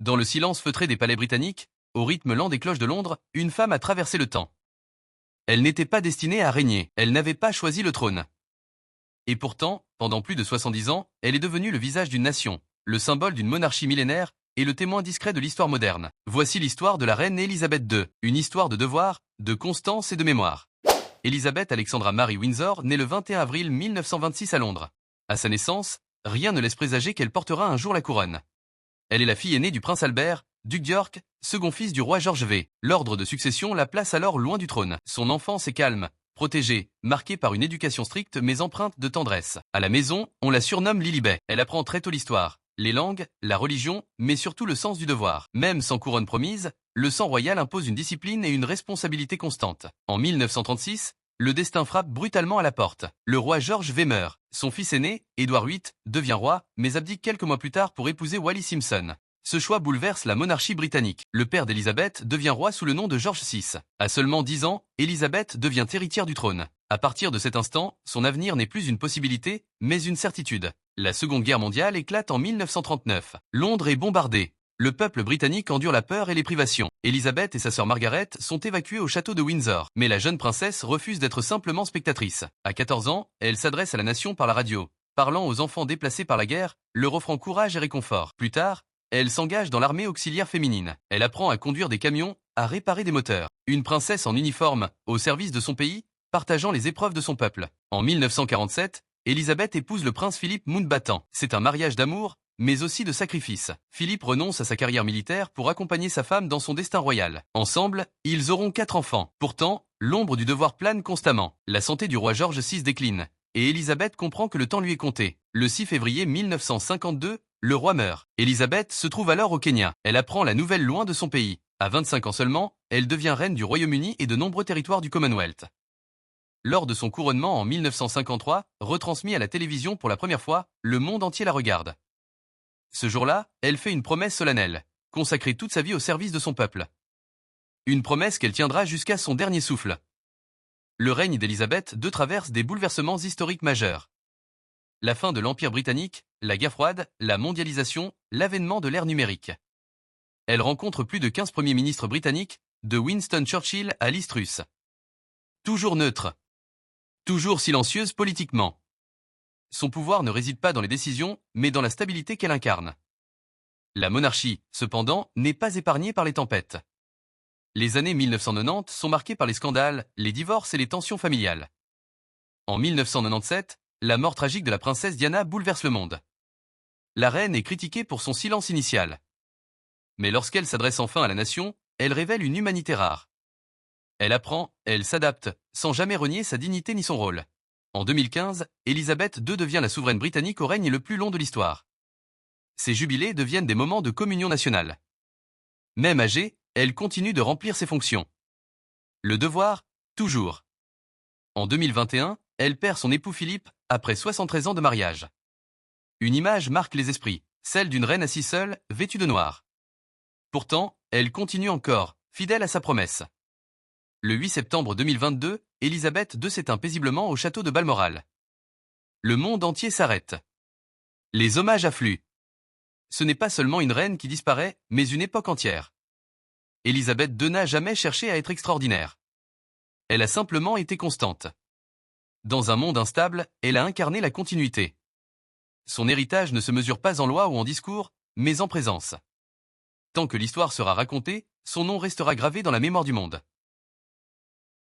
Dans le silence feutré des palais britanniques, au rythme lent des cloches de Londres, une femme a traversé le temps. Elle n'était pas destinée à régner, elle n'avait pas choisi le trône. Et pourtant, pendant plus de 70 ans, elle est devenue le visage d'une nation, le symbole d'une monarchie millénaire et le témoin discret de l'histoire moderne. Voici l'histoire de la reine Elisabeth II, une histoire de devoir, de constance et de mémoire. Elisabeth Alexandra Mary Windsor naît le 21 avril 1926 à Londres. À sa naissance, rien ne laisse présager qu'elle portera un jour la couronne. Elle est la fille aînée du prince Albert, duc d'York, second fils du roi George V. L'ordre de succession la place alors loin du trône. Son enfance est calme, protégée, marquée par une éducation stricte mais empreinte de tendresse. À la maison, on la surnomme Lilibet. Elle apprend très tôt l'histoire, les langues, la religion, mais surtout le sens du devoir. Même sans couronne promise, le sang royal impose une discipline et une responsabilité constante. En 1936, le destin frappe brutalement à la porte. Le roi George V meurt. Son fils aîné, Édouard VIII, devient roi, mais abdique quelques mois plus tard pour épouser Wallis Simpson. Ce choix bouleverse la monarchie britannique. Le père d'Élisabeth devient roi sous le nom de George VI. À seulement 10 ans, Élisabeth devient héritière du trône. À partir de cet instant, son avenir n'est plus une possibilité, mais une certitude. La Seconde Guerre mondiale éclate en 1939. Londres est bombardée. Le peuple britannique endure la peur et les privations. Élisabeth et sa sœur Margaret sont évacuées au château de Windsor. Mais la jeune princesse refuse d'être simplement spectatrice. À 14 ans, elle s'adresse à la nation par la radio, parlant aux enfants déplacés par la guerre, leur offrant courage et réconfort. Plus tard, elle s'engage dans l'armée auxiliaire féminine. Elle apprend à conduire des camions, à réparer des moteurs. Une princesse en uniforme, au service de son pays, partageant les épreuves de son peuple. En 1947, Élisabeth épouse le prince Philippe Mountbatten. C'est un mariage d'amour, mais aussi de sacrifice. Philippe renonce à sa carrière militaire pour accompagner sa femme dans son destin royal. Ensemble, ils auront 4 enfants. Pourtant, l'ombre du devoir plane constamment. La santé du roi George VI décline, et Élisabeth comprend que le temps lui est compté. Le 6 février 1952, le roi meurt. Élisabeth se trouve alors au Kenya. Elle apprend la nouvelle loin de son pays. À 25 ans seulement, elle devient reine du Royaume-Uni et de nombreux territoires du Commonwealth. Lors de son couronnement en 1953, retransmis à la télévision pour la première fois, le monde entier la regarde. Ce jour-là, elle fait une promesse solennelle, consacrer toute sa vie au service de son peuple. Une promesse qu'elle tiendra jusqu'à son dernier souffle. Le règne d'Élisabeth II traverse des bouleversements historiques majeurs. La fin de l'Empire britannique, la guerre froide, la mondialisation, l'avènement de l'ère numérique. Elle rencontre plus de 15 premiers ministres britanniques, de Winston Churchill à Liz Truss. Toujours neutre. Toujours silencieuse politiquement. Son pouvoir ne réside pas dans les décisions, mais dans la stabilité qu'elle incarne. La monarchie, cependant, n'est pas épargnée par les tempêtes. Les années 1990 sont marquées par les scandales, les divorces et les tensions familiales. En 1997, la mort tragique de la princesse Diana bouleverse le monde. La reine est critiquée pour son silence initial. Mais lorsqu'elle s'adresse enfin à la nation, elle révèle une humanité rare. Elle apprend, elle s'adapte, sans jamais renier sa dignité ni son rôle. En 2015, Élisabeth II devient la souveraine britannique au règne le plus long de l'histoire. Ses jubilés deviennent des moments de communion nationale. Même âgée, elle continue de remplir ses fonctions. Le devoir, toujours. En 2021, elle perd son époux Philippe, après 73 ans de mariage. Une image marque les esprits, celle d'une reine assise seule, vêtue de noir. Pourtant, elle continue encore, fidèle à sa promesse. Le 8 septembre 2022, Élisabeth II s'éteint paisiblement au château de Balmoral. Le monde entier s'arrête. Les hommages affluent. Ce n'est pas seulement une reine qui disparaît, mais une époque entière. Élisabeth II n'a jamais cherché à être extraordinaire. Elle a simplement été constante. Dans un monde instable, elle a incarné la continuité. Son héritage ne se mesure pas en lois ou en discours, mais en présence. Tant que l'histoire sera racontée, son nom restera gravé dans la mémoire du monde.